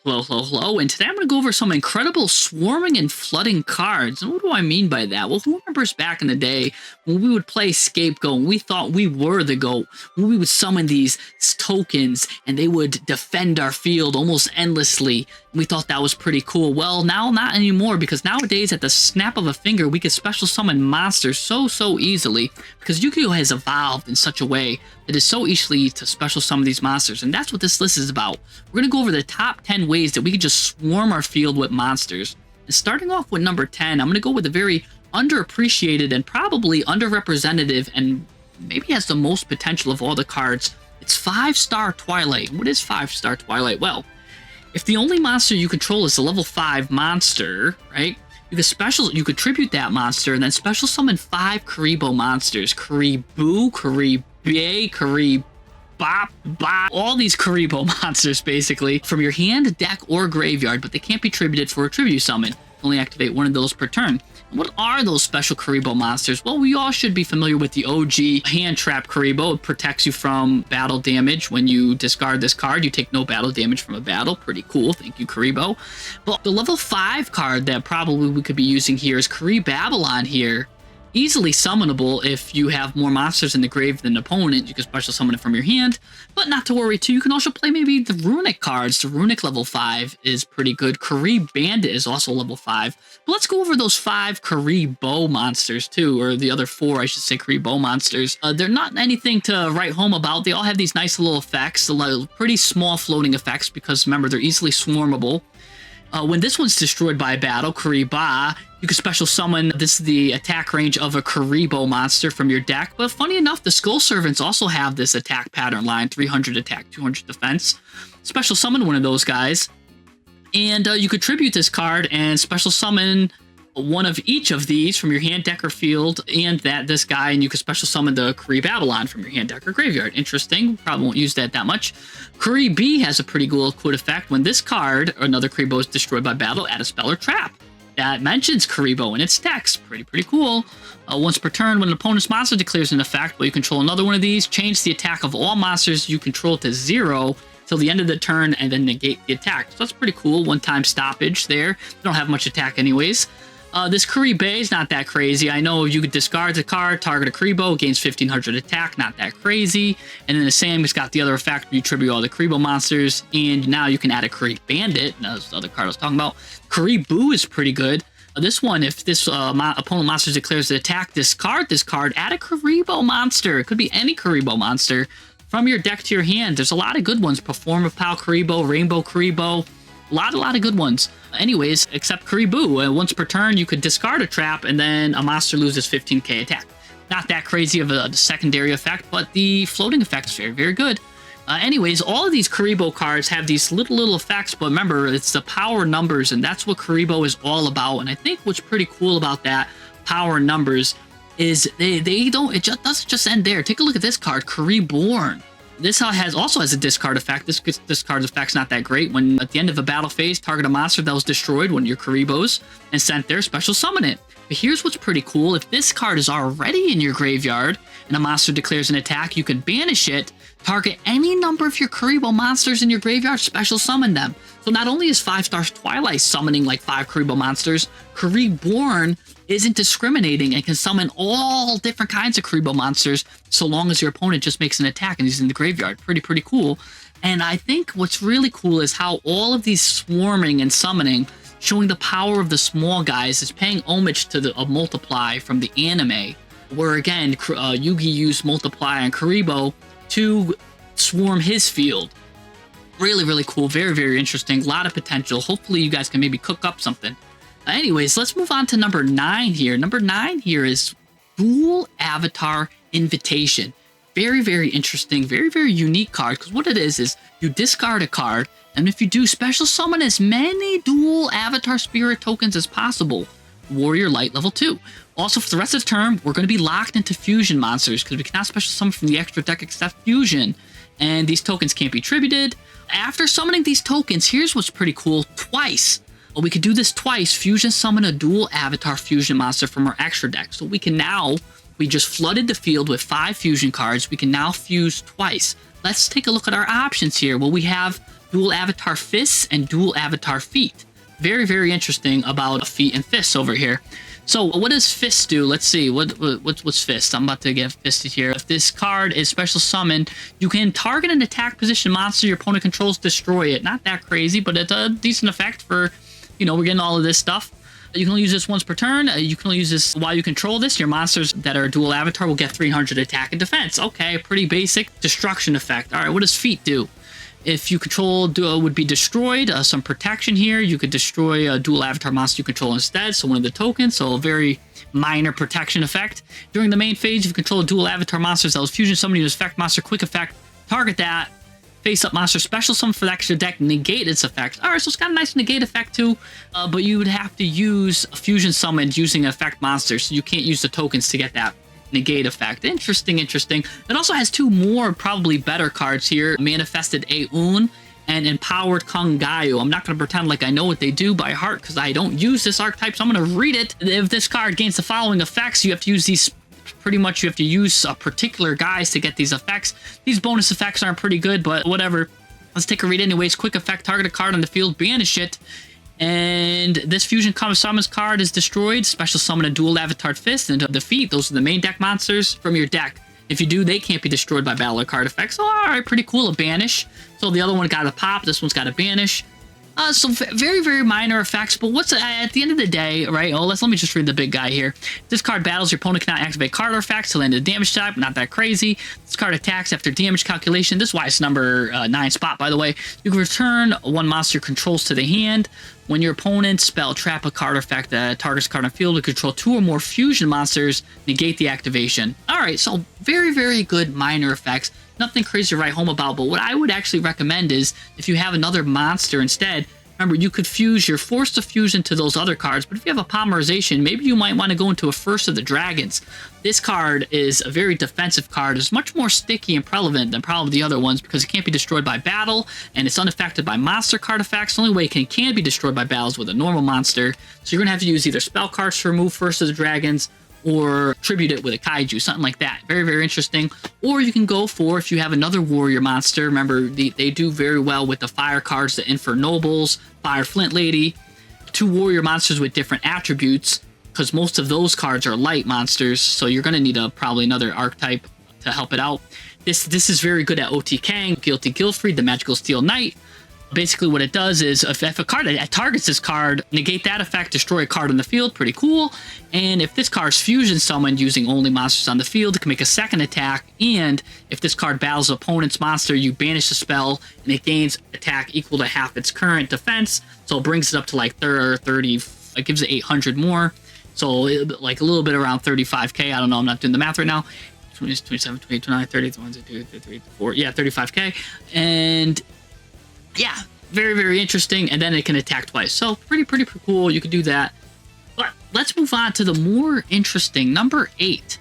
Hello, hello, hello, and today I'm going to go over some incredible swarming and flooding cards. And what do I mean by that? Well, who remembers back in the day when we would play Scapegoat and we thought we were the GOAT, when we would summon these tokens and they would defend our field almost endlessly, and we thought that was pretty cool. Well, now not anymore, because nowadays at the snap of a finger we can special summon monsters so easily, because Yugioh has evolved in such a way that it's so easily to special summon these monsters, and that's what this list is about. We're going to go over the top 10 ways that we can just swarm our field with monsters. And starting off with number 10, I'm going to go with a very underappreciated and probably underrepresented and maybe has the most potential of all the cards. It's 5-star Twilight. What is 5-star Twilight? Well, if the only monster you control is a level 5 monster, right? You could tribute that monster and then special summon 5 Kuriboh monsters. Kuriboh, Kuribe, Kuribop, all these Kuriboh monsters basically from your hand, deck, or graveyard, but they can't be tributed for a tribute summon. Only activate one of those per turn. What are those special Kuriboh monsters? Well, we all should be familiar with the OG hand trap Kuriboh. It protects you from battle damage. When you discard this card, you take no battle damage from a battle. Pretty cool. Thank you, Kuriboh. But the level 5 card that probably we could be using here is Babylon here. Easily summonable if you have more monsters in the grave than the opponent. You can special summon it from your hand, but not to worry too. You can also play maybe the Runic cards. The Runic level 5 is pretty good. Bandit is also level 5. But let's go over those 5 Kuriboh monsters too, or the other 4, I should say, Kuriboh monsters. They're not anything to write home about. They all have these nice little effects, pretty small floating effects, because remember, they're easily swarmable. When this one's destroyed by a battle, Kuriboh, you can special summon. This is the attack range of a Kuriboh monster from your deck. But funny enough, the Skull Servants also have this attack pattern line, 300 attack, 200 defense. Special summon one of those guys, and you could tribute this card and special summon one of each of these from your hand, deck, or field, and this guy, and you can special summon the Babylon from your hand, deck, or graveyard. Interesting. Probably won't use that much. B has a pretty cool effect. When this card or another Kuriboh is destroyed by battle, add a spell or trap that mentions Kuriboh in its text. Pretty cool. Once per turn, when an opponent's monster declares an effect, while you control another one of these, change the attack of all monsters you control to 0 till the end of the turn, and then negate the attack. So that's pretty cool. One-time stoppage there. They don't have much attack anyways. This Kuriboh is not that crazy. I know you could discard the card, target a Kuriboh, gains 1500 attack, not that crazy. And then the same has got the other effect where you tribute all the Kuriboh monsters, and now you can add a Bandit. That's the other card I was talking about. Kuriboh is pretty good. This one, if this opponent monster declares an attack, discard this card, add a Kuriboh monster. It could be any Kuriboh monster from your deck to your hand. There's a lot of good ones. Perform of Pal Kuriboh, Rainbow Kuriboh. A lot of good ones. Anyways, except Kuriboh. Once per turn, you could discard a trap, and then a monster loses 15k attack. Not that crazy of a secondary effect, but the floating effect is very good. Anyways, all of these Kuriboh cards have these little effects, but remember, it's the power numbers, and that's what Kuriboh is all about. And I think what's pretty cool about that power numbers is it doesn't just end there. Take a look at this card, Kuriborn. This also has a discard effect. This discard effect's not that great. When at the end of a battle phase, target a monster that was destroyed, one of your Kuribohs, and sent there, special summon it. But here's what's pretty cool. If this card is already in your graveyard and a monster declares an attack, you can banish it, target any number of your Kuriboh monsters in your graveyard, special summon them. So not only is 5-star Twilight summoning like 5 Kuriboh monsters, Kuriborn isn't discriminating and can summon all different kinds of Kuriboh monsters so long as your opponent just makes an attack and he's in the graveyard. Pretty cool. And I think what's really cool is how all of these swarming and summoning, showing the power of the small guys, is paying homage to a Multiply from the anime, where again Yugi used Multiply on Kuriboh to swarm his field. Really cool. Very interesting. A lot of potential. Hopefully you guys can maybe cook up something. Anyways, let's move on to number 9 here. Number 9 here is Duel Avatar Invitation. Very interesting, very unique card, because what it is you discard a card, and if you do, special summon as many Duel Avatar Spirit tokens as possible. Warrior Light level 2. Also, for the rest of the term, we're going to be locked into fusion monsters, because we cannot special summon from the extra deck except fusion, and these tokens can't be tributed. After summoning these tokens, here's what's pretty cool, twice. We could do this twice, fusion summon a Duel Avatar fusion monster from our extra deck. So we just flooded the field with 5 fusion cards. We can now fuse twice. Let's take a look at our options here. Well, we have dual avatar fists and dual avatar feet. Very, very interesting about feet and fists over here. So what does fist do? Let's see. What's fist? I'm about to get fisted here. If this card is special summoned, you can target an attack position monster your opponent controls, destroy it. Not that crazy, but it's a decent effect for, you know, we're getting all of this stuff. You can only use this once per turn. You can only use this while you control this. Your monsters that are dual avatar will get 300 attack and defense. Okay, pretty basic destruction effect. All right, what does feet do? If you control duel would be destroyed, some protection here. You could destroy a dual avatar monster you control instead, so one of the tokens, so a very minor protection effect. During the main phase, if you control a dual avatar monsters that was fusion summoning use effect monster quick effect, target that, face up monster special summon for the extra deck, negate its effect. All right, so it's got a nice negate effect too, but you would have to use a fusion summon using effect monster, so you can't use the tokens to get that negate effect. Interesting. It also has two more probably better cards here, Manifested Aeon and Empowered Kongayu. I'm not going to pretend like I know what they do by heart because I don't use this archetype, so I'm going to read it. If this card gains the following effects, you have to use these, pretty much you have to use particular guys to get these effects. These bonus effects aren't pretty good, but whatever. Let's take a read anyways. Quick effect, target a card on the field, banish it. And this fusion summons card is destroyed. Special summon a dual avatar fist and defeat. Those are the main deck monsters from your deck. If you do, they can't be destroyed by battle or card effects. So, all right, pretty cool. A banish. So the other one got a pop. This one's got a banish. So very, very minor effects. But what's at the end of the day, right? Oh, let me just read the big guy here. This card battles. Your opponent cannot activate card effects to land a damage type. Not that crazy. This card attacks after damage calculation. This is why it's number 9 spot, by the way. You can return one monster controls to the hand. When your opponent spell trap a card effect that targets card on field to control 2 or more fusion monsters, negate the activation. All right, so very, very good minor effects. Nothing crazy to write home about, but what I would actually recommend is if you have another monster instead, remember, you could fuse, you're forced to fuse into those other cards, but if you have a polymerization, maybe you might want to go into a First of the Dragons. This card is a very defensive card. It's much more sticky and prevalent than probably the other ones because it can't be destroyed by battle, and it's unaffected by monster card effects. The only way it can be destroyed by battles with a normal monster. So you're going to have to use either spell cards to remove First of the Dragons, or tribute it with a kaiju, something like that. Very, very interesting. Or you can go for, if you have another warrior monster, remember, they do very well with the fire cards, the Infernobles, Fire Flint Lady, 2 warrior monsters with different attributes, because most of those cards are light monsters, so you're going to need probably another archetype to help it out. This is very good at OTKing, Guilty Gilfried, the Magical Steel Knight. Basically what it does is if a card targets this card, negate that effect, destroy a card on the field, pretty cool. And if this card's fusion summoned using only monsters on the field, it can make a second attack. And if this card battles an opponent's monster, you banish the spell and it gains attack equal to half its current defense. So it brings it up to like 30, it gives it 800 more. So like a little bit around 35k. I don't know, I'm not doing the math right now. 27, 28, 29, 30, 32, 33, 34, yeah, 35k. And yeah, very, very interesting. And then it can attack twice. So pretty cool. You could do that. But let's move on to the more interesting number 8.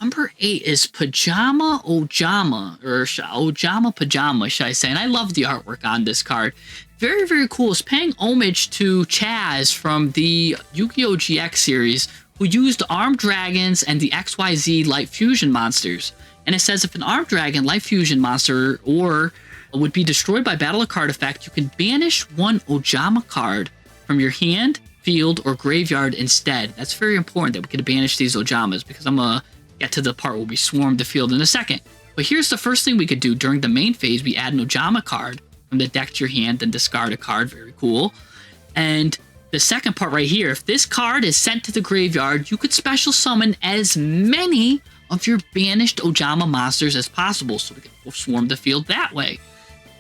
Number 8 is Pajama Ojama, or Ojama Pajama, should I say. And I love the artwork on this card. Very, very cool. It's paying homage to Chaz from the Yu-Gi-Oh! GX series, who used Armed Dragons and the XYZ Light Fusion monsters. And it says if an Armed Dragon, Light Fusion monster, or would be destroyed by battle or card effect, you can banish one Ojama card from your hand, field, or graveyard instead. That's very important that we can banish these Ojamas, because I'm going to get to the part where we swarm the field in a second. But here's the first thing we could do. During the main phase, we add an Ojama card from the deck to your hand, then discard a card. Very cool. And the second part right here, if this card is sent to the graveyard, you could special summon as many of your banished Ojama monsters as possible, so we can swarm the field that way.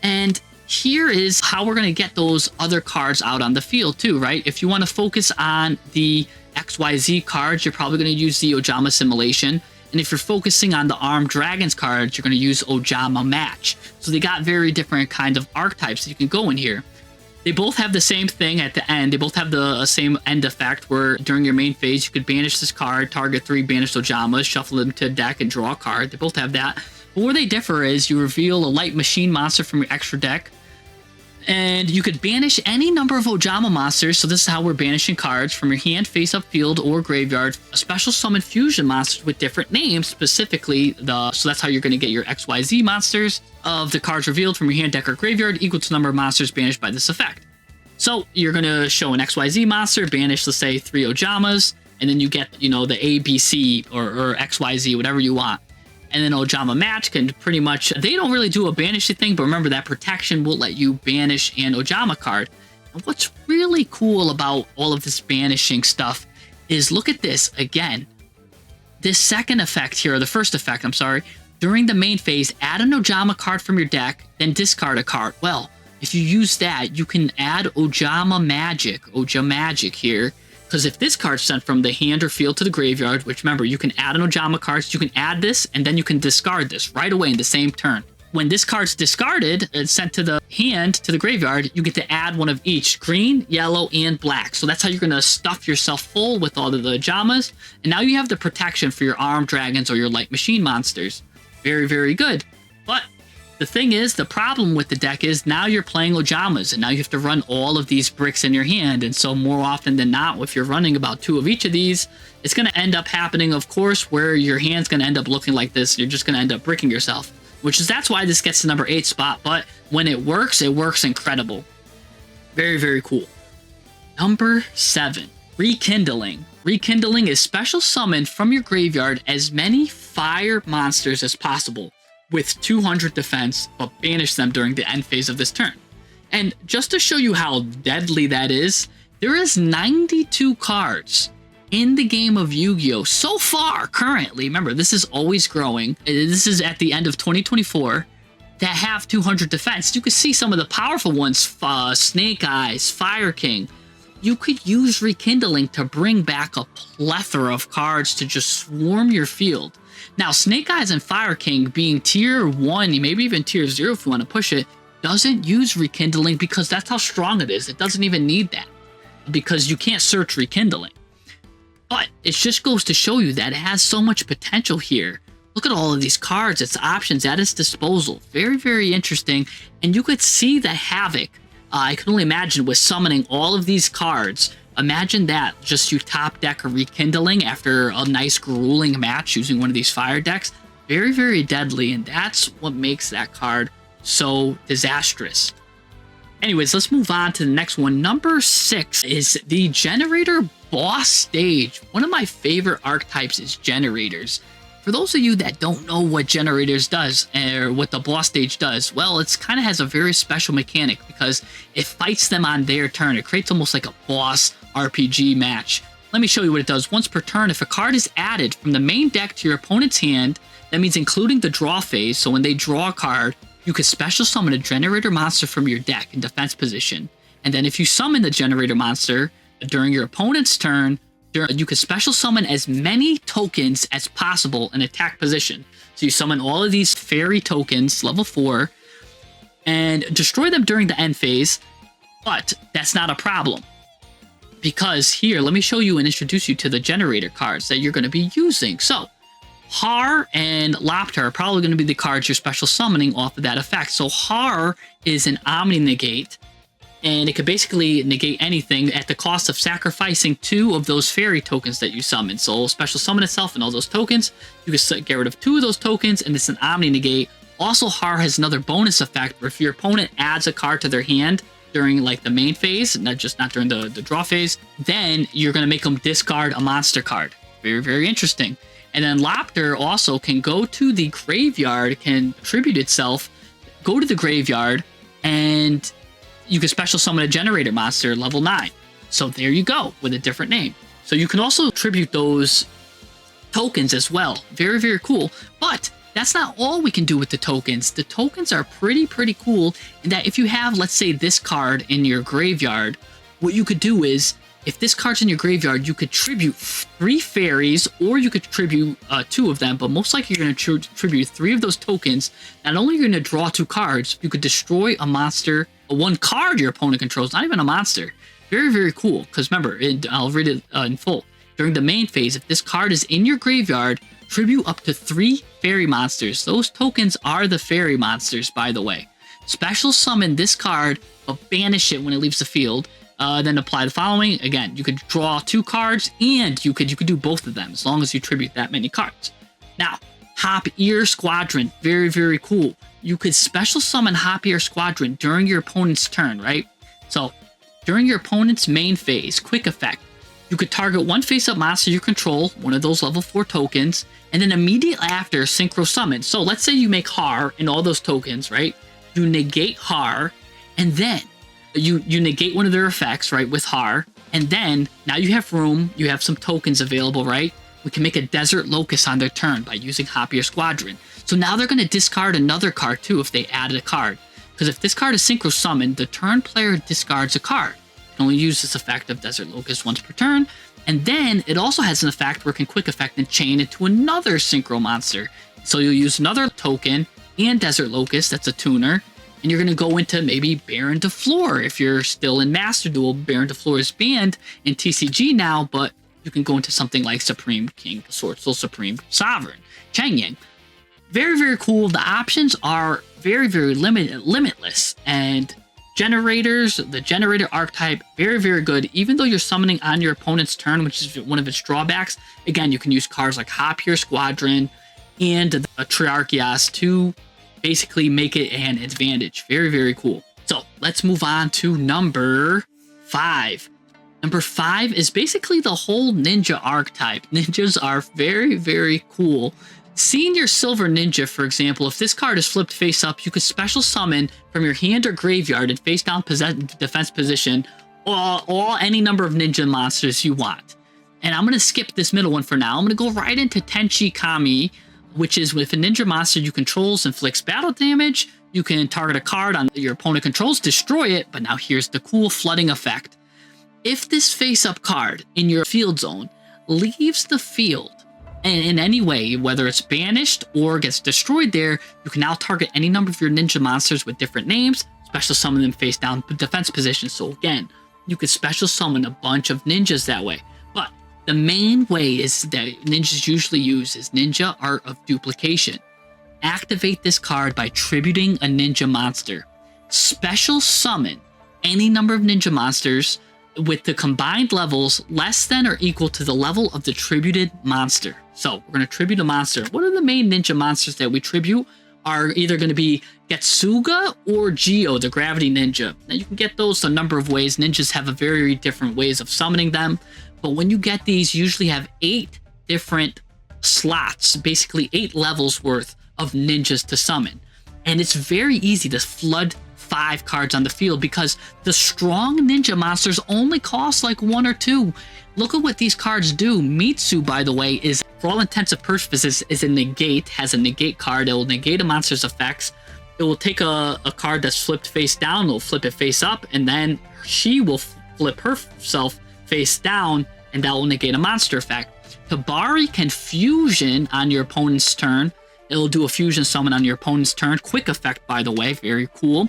And here is how we're going to get those other cards out on the field too, right? If you want to focus on the XYZ cards, you're probably going to use the Ojama Simulation. And if you're focusing on the Armed Dragons cards, you're going to use Ojama Match. So they got very different kind of archetypes that you can go in here. They both have the same thing at the end. They both have the same end effect where during your main phase, you could banish this card, target 3 banished Ojamas, shuffle them to the deck, and draw a card. They both have that. But where they differ is you reveal a light machine monster from your extra deck, And you could banish any number of Ojama monsters. So this is how we're banishing cards from your hand, face up, field, or graveyard. A special summon fusion monsters with different names, specifically so that's how you're going to get your XYZ monsters of the cards revealed from your hand, deck, or graveyard equal to the number of monsters banished by this effect. So you're going to show an XYZ monster, banish, let's say 3 Ojamas, and then you get, the A, B, C, or XYZ, whatever you want. And then Ojama match can pretty much, they don't really do a banishing thing, but remember that protection will let you banish an Ojama card. And what's really cool about all of this banishing stuff is, look at this again. This second effect here, or the first effect, I'm sorry, during the main phase, add an Ojama card from your deck, then discard a card. Well, if you use that, you can add Ojama Magic here. Because if this card's sent from the hand or field to the graveyard, which remember, you can add an Ojama card, so you can add this, and then you can discard this right away in the same turn. When this card's discarded and sent to the hand, to the graveyard, you get to add one of each, green, yellow, and black. So that's how you're going to stuff yourself full with all of the Ojamas. And now you have the protection for your armed dragons or your light machine monsters. Very, very good. But the thing is, the problem with the deck is now you're playing Ojamas, and now you have to run all of these bricks in your hand. And so more often than not, if you're running about 2 of each of these, it's going to end up happening, of course, where your hand's going to end up looking like this. You're just going to end up bricking yourself, that's why this gets the number 8 spot. But when it works incredible. Very, very cool. Number 7, Rekindling. Rekindling is special summon from your graveyard as many fire monsters as possible with 200 defense, but banish them during the end phase of this turn. And just to show you how deadly that is, there is 92 cards in the game of Yu-Gi-Oh! So far, currently, remember, this is always growing. This is at the end of 2024, that have 200 defense. You can see some of the powerful ones, Snake Eyes, Fire King. You could use Rekindling to bring back a plethora of cards to just swarm your field. Now, Snake Eyes and Fire King being tier 1, maybe even tier 0 if you want to push it, doesn't use Rekindling because that's how strong it is. It doesn't even need that because you can't search Rekindling. But it just goes to show you that it has so much potential here. Look at all of these cards, its options at its disposal. Very, very interesting. And you could see the havoc, I can only imagine, with summoning all of these cards. Imagine that, just you top deck a Rekindling after a nice grueling match using one of these fire decks. Very, very deadly, and that's what makes that card so disastrous. Anyways, let's move on to the next one. Number 6 is the Generaider boss stage. One of my favorite archetypes is Generators. For those of you that don't know what Generators does, or what the boss stage does, well, it's kind of has a very special mechanic because it fights them on their turn. It creates almost like a boss RPG match. Let me show you what it does. Once per turn, if a card is added from the main deck to your opponent's hand, that means including the draw phase, so when they draw a card, you could special summon a Generator monster from your deck in defense position. And then if you summon the Generator monster during your opponent's turn, you could special summon as many tokens as possible in attack position. So you summon all of these fairy tokens, level 4, and destroy them during the end phase. But that's not a problem, because here, let me show you and introduce you to the Generaider cards that you're going to be using. So Har and Lopter are probably going to be the cards you're special summoning off of that effect. So Har is an Omni Negate, and it could basically negate anything at the cost of sacrificing 2 of those fairy tokens that you summon. So it'll special summon itself and all those tokens. You can get rid of 2 of those tokens, and it's an Omni Negate. Also, Har has another bonus effect where if your opponent adds a card to their hand during like the main phase, not during the draw phase, then you're going to make them discard a monster card. Very, very interesting. And then Lopter also can go to the graveyard, can attribute itself, go to the graveyard, and you can special summon a Generator monster level 9. So there you go, with a different name. So you can also attribute those tokens as well. Very, very cool. But that's not all we can do with the tokens. The tokens are pretty cool in that if you have, let's say, this card in your graveyard, what you could do is, if this card's in your graveyard, you could tribute 3 fairies, or you could tribute 2 of them, but most likely you're going to tribute 3 of those tokens. Not only are you going to draw 2 cards, you could destroy a monster, 1 card your opponent controls, not even a monster. Very, very cool, because remember, I'll read it in full. During the main phase, if this card is in your graveyard, tribute up to 3 fairy monsters. Those tokens are the fairy monsters, by the way. special summon this card, but banish it when it leaves the field. Then apply the following. Again, you could draw 2 cards, and you could do both of them as long as you tribute that many cards. Now, Hop Ear Squadron, very, very cool. You could special summon Hop Ear Squadron during your opponent's turn, right? So, during your opponent's main phase, quick effect, you could target one face-up monster you control, one of those level 4 tokens, and then immediately after, synchro summon. So, let's say you make Har and all those tokens, right? You negate Har, and then you negate one of their effects, right, with Har, and then now you have room, you have some tokens available, right? We can make a Desert Locust on their turn by using Hop Ear Squadron. So now they're going to discard another card too if they added a card. Because if this card is synchro summoned, the turn player discards a card. You can only use this effect of Desert Locust once per turn, and then it also has an effect where it can quick effect and chain into another synchro monster. So you'll use another token and Desert Locust, that's a tuner, and you're going to go into maybe Baron de Fleur. If you're still in Master Duel, Baron de Fleur is banned in TCG now, but you can go into something like Supreme King Sword Soul Supreme Sovereign, Chang Yang. Very, very cool. The options are very, very limitless. And Generators, the Generaider archetype, very, very good. Even though you're summoning on your opponent's turn, which is one of its drawbacks, again, you can use cards like Hop Ear Squadron and a Triarchias to basically make it an advantage. Very, very cool. So let's move on to number 5. Number 5 is basically the whole ninja archetype. Ninjas are very, very cool. Senior Silver Ninja, for example, if this card is flipped face up, you could special summon from your hand or graveyard in face down defense position any number of ninja monsters you want. And I'm going to skip this middle one for now. I'm going to go right into Tenchi Kami, which is if a ninja monster you controls inflicts battle damage, you can target a card on your opponent controls, destroy it, but now here's the cool flooding effect. If this face-up card in your field zone leaves the field in any way, whether it's banished or gets destroyed there, you can now target any number of your ninja monsters with different names, special summon them face down defense position. So again, you could special summon a bunch of ninjas that way. But the main way is that ninjas usually use is Ninja Art of Duplication. Activate this card by tributing a ninja monster. Special summon any number of ninja monsters with the combined levels less than or equal to the level of the tributed monster. So we're going to tribute a monster. What are the main ninja monsters that we tribute? Are either going to be Getsuga or Yugioh, the Gravity Ninja. Now you can get those a number of ways. Ninjas have a very different ways of summoning them. But when you get these, you usually have 8 different slots, basically 8 levels worth of ninjas to summon. And it's very easy to flood 5 cards on the field because the strong ninja monsters only cost like 1 or 2. Look at what these cards do. Mitsu, by the way, is for all intents and purposes is a negate, has a negate card. It will negate a monster's effects. It will take a card that's flipped face down, it'll flip it face up, and then she will flip herself face down, and that will negate a monster effect. Tabari can fusion on your opponent's turn. It'll do a fusion summon on your opponent's turn. Quick effect, by the way, very cool.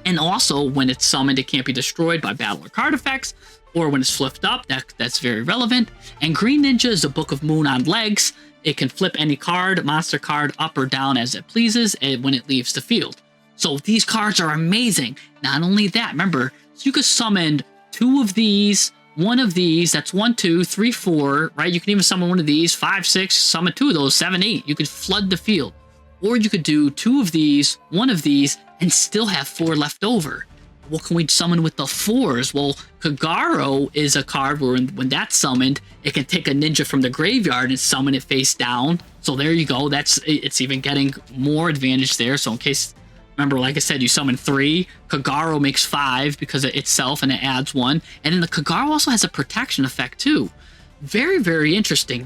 And also, when it's summoned, it can't be destroyed by battle or card effects, or when it's flipped up, that's very relevant. And Green Ninja is a Book of Moon on legs. It can flip any card, monster card, up or down as it pleases when it leaves the field. So these cards are amazing. Not only that, remember, you could summon 2 of these, 1 of these, that's 1, 2, 3, 4, right? You can even summon 1 of these, 5, 6, summon 2 of those, 7, 8. You could flood the field. Or you could do 2 of these, 1 of these, and still have 4 left over. What can we summon with the 4s? Well, Kagaro is a card where when that's summoned, it can take a ninja from the graveyard and summon it face down. So there you go. It's even getting more advantage there. So in case, remember, like I said, you summon 3. Kagaro makes 5 because of itself, and it adds 1. And then the Kagaro also has a protection effect too. Very, very interesting.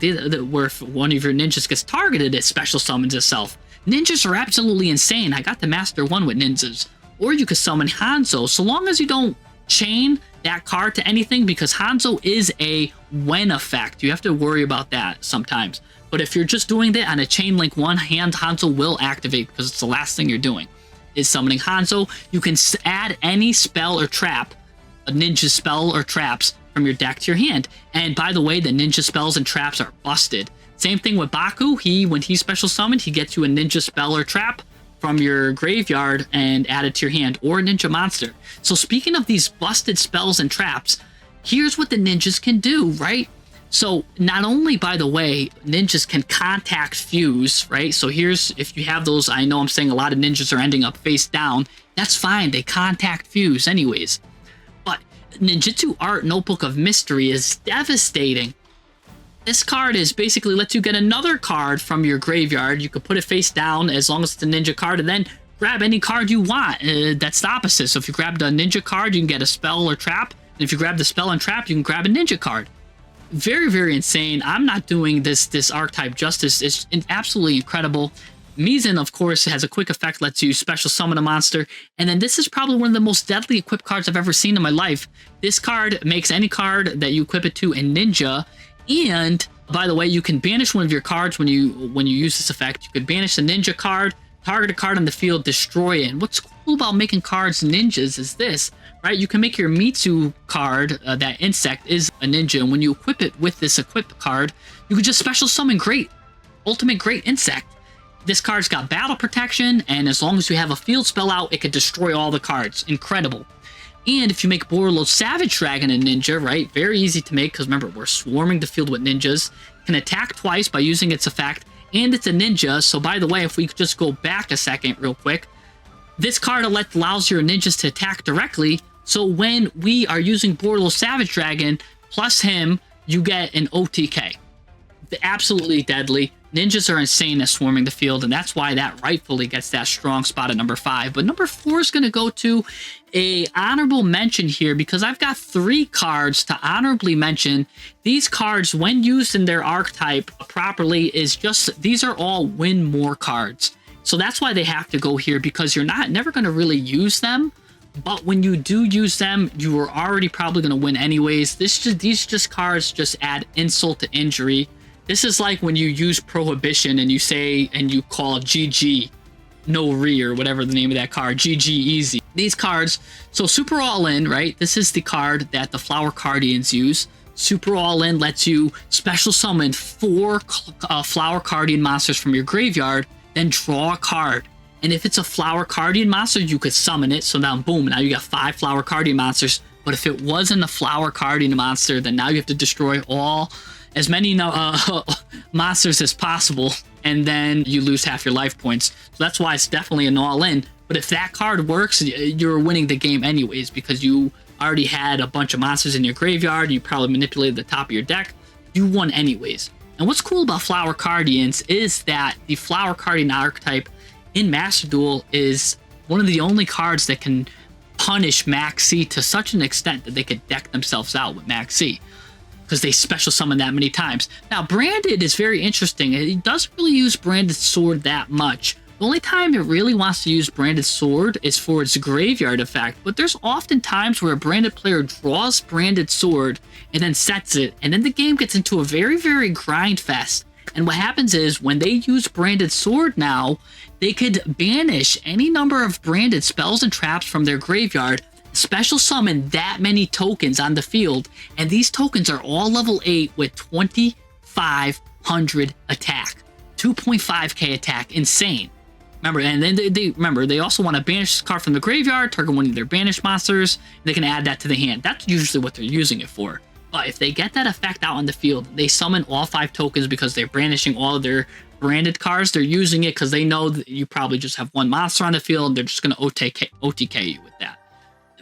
Where if one of your ninjas gets targeted, it special summons itself. Ninjas are absolutely insane. I got the Master 1 with ninjas. Or you could summon Hanzo, so long as you don't chain that card to anything, because Hanzo is a when effect. You have to worry about that sometimes. But if you're just doing that on a chain link 1, Hanzo will activate because it's the last thing you're doing, is summoning Hanzo. You can add any spell or trap, a ninja spell or traps from your deck to your hand. And by the way, the ninja spells and traps are busted. Same thing with Baku. When he's special summoned, he gets you a ninja spell or trap from your graveyard and add it to your hand, or a ninja monster. So speaking of these busted spells and traps, here's what the ninjas can do, right? So not only, by the way, ninjas can contact fuse, right? So here's, if you have those, I know I'm saying a lot of ninjas are ending up face down. That's fine, they contact fuse anyways. But Ninjutsu Art Notebook of Mystery is devastating. This card is basically lets you get another card from your graveyard. You could put it face down as long as it's a ninja card, and then grab any card you want. That's the opposite. So if you grabbed a ninja card, you can get a spell or trap. And if you grab the spell and trap, you can grab a ninja card. Very, very insane. I'm not doing this archetype justice. It's absolutely incredible. Mizan, of course, has a quick effect, lets you special summon a monster. And then this is probably one of the most deadly equipped cards I've ever seen in my life. This card makes any card that you equip it to a ninja. And by the way, you can banish one of your cards when you use this effect. You could banish a ninja card, target a card on the field, destroy it. And what's cool about making cards ninjas is this, right? You can make your Mitsu card, that insect is a ninja, and when you equip it with this equip card, you can just special summon ultimate great insect. This card's got battle protection, and as long as you have a field spell out, it can destroy all the cards. Incredible. And if you make Borreload Savage Dragon a ninja, right? Very easy to make, because remember, we're swarming the field with ninjas. Can attack twice by using its effect, and it's a ninja. So by the way, if we could just go back a second real quick, this card allows your ninjas to attack directly. So when we are using Borreload Savage Dragon plus him, you get an OTK. Absolutely deadly. Ninjas are insane at swarming the field, and that's why that rightfully gets that strong spot at number 5. But number 4 is going to go to a honorable mention here, because I've got 3 cards to honorably mention. These cards, when used in their archetype properly, these are all win more cards. So that's why they have to go here, because you're never going to really use them. But when you do use them, you are already probably going to win anyways. These cards just add insult to injury. This is like when you use Prohibition and you call GG no re, or whatever the name of that card, GG easy. These cards, so Super All In, right? This is the card that the Flower Cardians use. Super All In lets you special summon 4 Flower Cardian monsters from your graveyard, then draw a card. And if it's a Flower Cardian monster, you could summon it. So now, boom, now you got 5 Flower Cardian monsters. But if it wasn't a Flower Cardian monster, then now you have to destroy as many monsters as possible, and then you lose half your life points. So that's why it's definitely an all-in. But if that card works, you're winning the game anyways, because you already had a bunch of monsters in your graveyard, you probably manipulated the top of your deck, you won anyways. And what's cool about Flower Cardians is that the Flower Cardian archetype in Master Duel is one of the only cards that can punish Max C to such an extent that they could deck themselves out with Max C, because they special summon that many times. Now, Branded is very interesting. It doesn't really use Branded Sword that much. The only time it really wants to use Branded Sword is for its graveyard effect, but there's often times where a Branded player draws Branded Sword and then sets it, and then the game gets into a very, very grind fest. And what happens is, when they use Branded Sword now, they could banish any number of branded spells and traps from their graveyard, special summon that many tokens on the field, and these tokens are all level 8 with 2,500 attack, 2.5k attack, insane. Remember, and then they also want to banish this card from the graveyard, target one of their banished monsters, and they can add that to the hand. That's usually what they're using it for. But if they get that effect out on the field, they summon all 5 tokens because they're banishing all of their branded cards. They're using it because they know that you probably just have one monster on the field. They're just going to OTK you with that.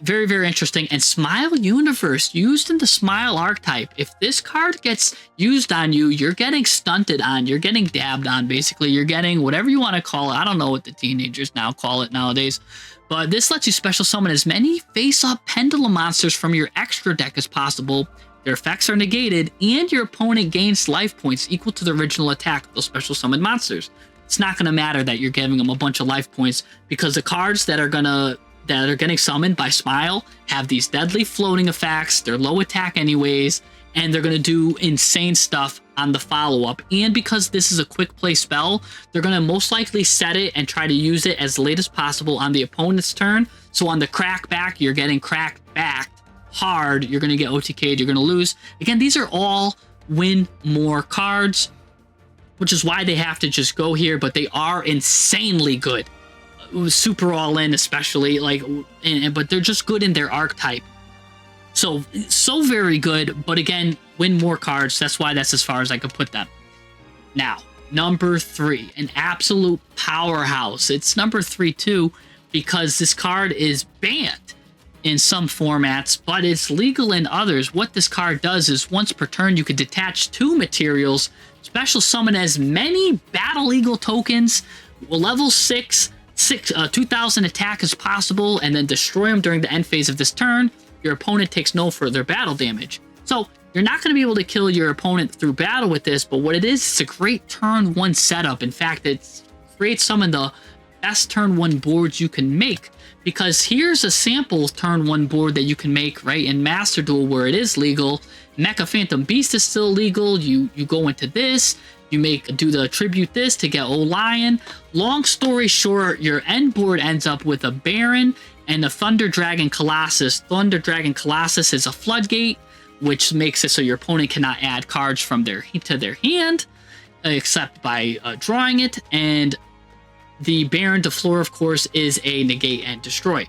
Very, very interesting. And Smile Universe, used in the Smile archetype. If this card gets used on you, you're getting stunted on. You're getting dabbed on, basically. You're getting whatever you want to call it. I don't know what the teenagers now call it nowadays. But this lets you special summon as many face-up pendulum monsters from your extra deck as possible. Their effects are negated, and your opponent gains life points equal to the original attack of those special summoned monsters. It's not going to matter that you're giving them a bunch of life points, because the cards that are getting summoned by Smile have these deadly floating effects. They're low attack anyways, and they're going to do insane stuff on the follow-up. And because this is a quick play spell, they're going to most likely set it and try to use it as late as possible on the opponent's turn. So on the crack back, you're getting cracked back hard, you're going to get OTK'd, you're going to lose. Again, these are all win more cards, which is why they have to just go here, but they are insanely good. super all in, especially like, but they're just good in their archetype. So very good, but again, win more cards. That's why that's as far as I could put them. Now, number 3, an absolute powerhouse. It's number 3 too, because this card is banned in some formats, but it's legal in others. What this card does is once per turn, you can detach 2 materials, special summon as many Battle Eagle tokens, level 6, 2000 attack as possible, and then destroy them during the end phase of this turn. Your opponent takes no further battle damage. So you're not going to be able to kill your opponent through battle with this, but what it is, it's a great turn 1 setup. In fact, it creates some of the best turn 1 boards you can make, because here's a sample turn 1 board that you can make, right? In Master Duel, where it is legal, Mecha Phantom Beast is still legal. You go into this, you do the tribute this to get Lion. Long story short, your end board ends up with a Baron and a Thunder Dragon Colossus. Thunder Dragon Colossus is a floodgate, which makes it so your opponent cannot add cards from to their hand, except by drawing it. And the Baron de Fleur, of course, is a negate and destroy.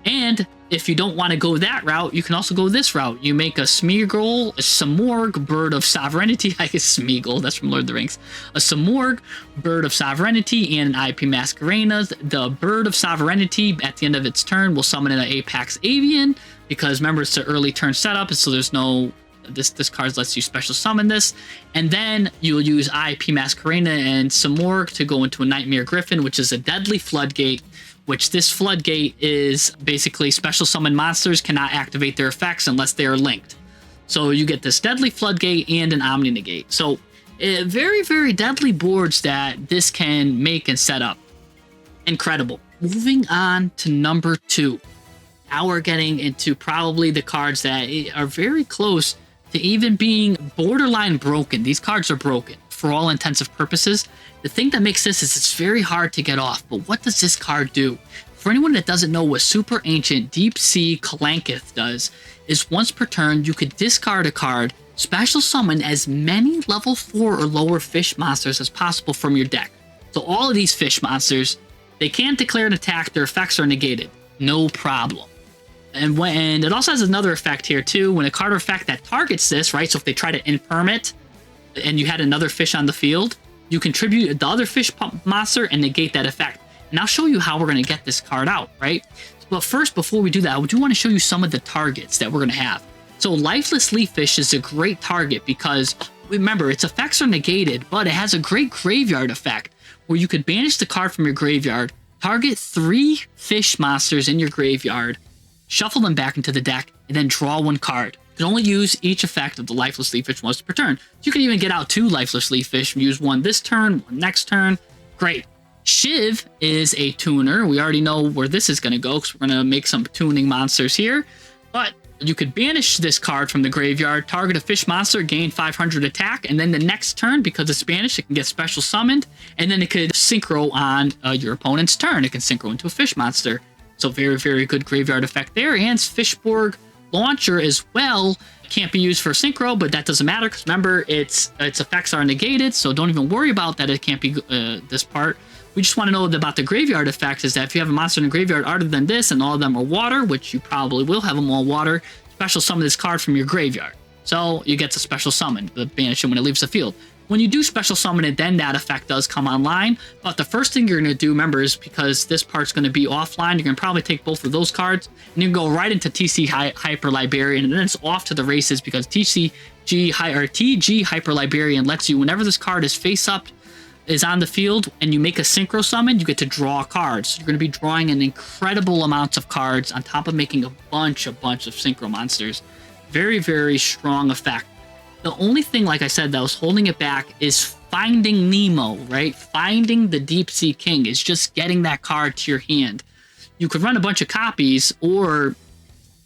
And if you don't want to go that route, you can also go this route. You make a Smeagol, a Samorg, Bird of Sovereignty. I guess Smeagol, that's from Lord of the Rings. A Samorg, Bird of Sovereignty, and an IP Masquerena. The Bird of Sovereignty, at the end of its turn, will summon an Apex Avian, because remember, it's an early turn setup, so there's no... This card lets you special summon this, and then you'll use IP Masquerena and Samorg to go into a Nightmare Griffin, which is a deadly floodgate, which this floodgate is basically special summon monsters cannot activate their effects unless they are linked. So you get this deadly floodgate and an Omni Negate. So very, very deadly boards that this can make and set up. Incredible. Moving on to number 2. Now we're getting into probably the cards that are very close to even being borderline broken. These cards are broken for all intensive purposes. The thing that makes this is it's very hard to get off, but what does this card do? For anyone that doesn't know what Superancient Deepsea Coelcanth does, is once per turn, you could discard a card, special summon as many level 4 or lower fish monsters as possible from your deck. So all of these fish monsters, they can't declare an attack, their effects are negated. No problem. And it also has another effect here too. When a card or effect that targets this, right? So if they try to imperm it and you had another fish on the field, you contribute the other fish monster and negate that effect. And I'll show you how we're going to get this card out, right? But first, before we do that, I do want to show you some of the targets that we're going to have. So Lifeless Leaf Fish is a great target because, remember, its effects are negated, but it has a great graveyard effect where you could banish the card from your graveyard, target 3 fish monsters in your graveyard, shuffle them back into the deck, and then draw 1 card. You can only use each effect of the Lifeless Leaf Fish once per turn. You can even get out 2 Lifeless Leaf Fish and use 1 this turn, 1 next turn. Great. Shiv is a tuner. We already know where this is going to go because we're going to make some tuning monsters here. But you could banish this card from the graveyard, target a fish monster, gain 500 attack, and then the next turn, because it's banished, it can get special summoned, and then it could synchro on your opponent's turn. It can synchro into a fish monster. So very, very good graveyard effect there. And Fishborg Launcher as well can't be used for synchro, but that doesn't matter because remember, its effects are negated, so don't even worry about that. It can't be this part. We just want to know about the graveyard effects is that if you have a monster in the graveyard other than this and all of them are water, which you probably will have them all water, special summon this card from your graveyard. So you get to special summon, but banish it when it leaves the field. When you do special summon it, then that effect does come online. But the first thing you're going to do, remember, is because this part's going to be offline, you're going to probably take both of those cards, and you can go right into TC Hyper Librarian, and then it's off to the races because TG Hyper Librarian lets you, whenever this card is face up, is on the field, and you make a synchro summon, you get to draw cards. So you're going to be drawing an incredible amount of cards on top of making a bunch of synchro monsters. Very, very strong effect. The only thing, like I said, that was holding it back is finding Nemo, right? Finding the Deep Sea King is just getting that card to your hand. You could run a bunch of copies, or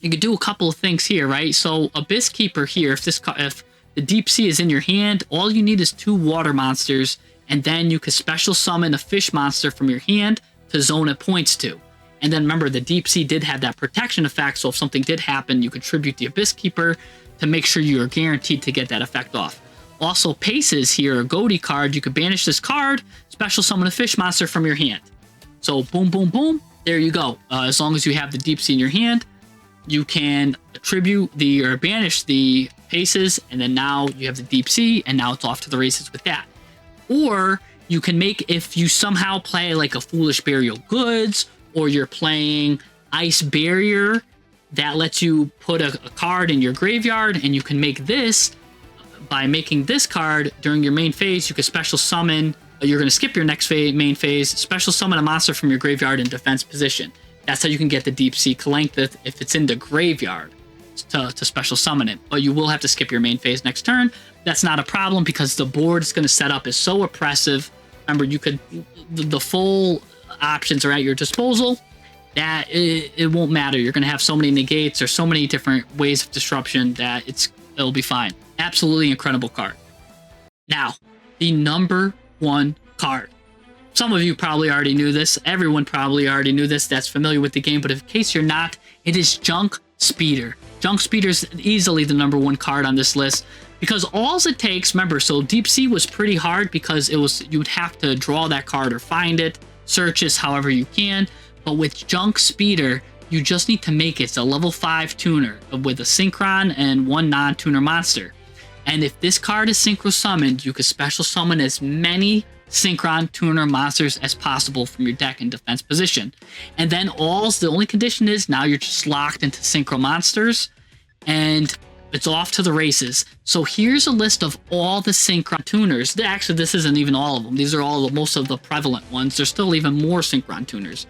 you could do a couple of things here, right? So Abyss Keeper here, if the Deep Sea is in your hand, all you need is 2 water monsters, and then you could special summon a fish monster from your hand to zone it points to. And then remember, the Deep Sea did have that protection effect, so if something did happen, you contribute the Abyss Keeper to make sure you're guaranteed to get that effect off. Also, Paces here, a Goatee card, you could banish this card, special summon a fish monster from your hand. So boom, boom, boom, there you go. As long as you have the Deepsea in your hand, you can attribute or banish the paces, and then now you have the Deepsea, and now it's off to the races with that. Or you can make, if you somehow play like a Foolish Burial Goods, or you're playing Ice Barrier, that lets you put a card in your graveyard, and you can make this, by making this card during your main phase, you can special summon, you're going to skip your next main phase, special summon a monster from your graveyard in defense position. That's how you can get the Deepsea Coelcanth if it's in the graveyard to special summon it. But you will have to skip your main phase next turn. That's not a problem because the board it's going to set up is so oppressive. Remember, you could, the full options are at your disposal. That it won't matter. You're going to have so many negates or so many different ways of disruption that it'll be fine. Absolutely incredible card. Now, the number one card. Some of you probably already knew this. Everyone probably already knew this that's familiar with the game, but in case you're not, it is Junk Speeder. Junk Speeder is easily the number one card on this list because all it takes, remember, so Deepsea was pretty hard because you would have to draw that card or find it, search it however you can, but with Junk Speeder, you just need to make it. It's a level 5 tuner with a Synchron and 1 non-tuner monster. And if this card is synchro summoned, you can special summon as many Synchron tuner monsters as possible from your deck in defense position. And then the only condition is now you're just locked into synchro monsters and it's off to the races. So here's a list of all the Synchron tuners. Actually, this isn't even all of them. These are most of the prevalent ones. There's still even more Synchron tuners.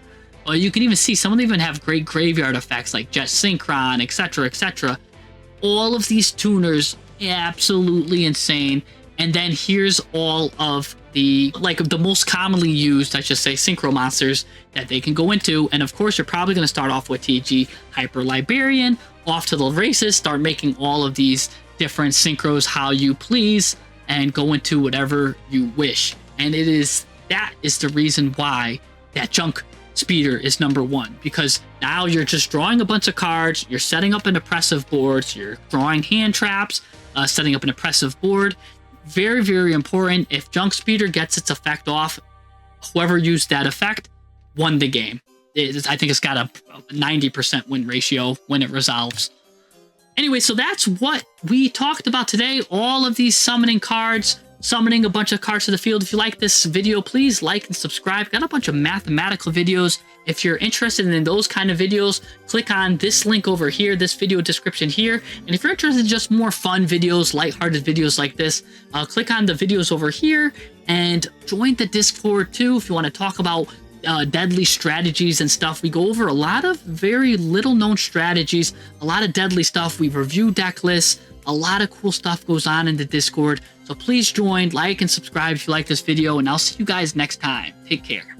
You can even see some of them even have great graveyard effects like Jet Synchron, etc., etc. All of these tuners, absolutely insane. And then here's all of the most commonly used, I should say, synchro monsters that they can go into. And of course, you're probably going to start off with TG Hyper Librarian, off to the races, start making all of these different synchros how you please, and go into whatever you wish. And that is the reason why that Junk Speeder is number one, because now you're just drawing a bunch of cards, you're setting up an oppressive board, you're drawing hand traps, setting up an oppressive board. Very, very important. If Junk Speeder gets its effect off, whoever used that effect won the game. I think it's got a 90% win ratio when it resolves. Anyway, so that's what we talked about today. All of these summoning cards, summoning a bunch of cards to the field. If you like this video, please like and subscribe. Got a bunch of mathematical videos. If you're interested in those kind of videos, click on this link over here, this video description here. And if you're interested in just more fun videos, lighthearted videos like this, click on the videos over here and join the Discord too if you want to talk about deadly strategies and stuff. We go over a lot of very little known strategies, a lot of deadly stuff. We review deck lists. A lot of cool stuff goes on in the Discord. So please join, like, and subscribe if you like this video, and I'll see you guys next time. Take care.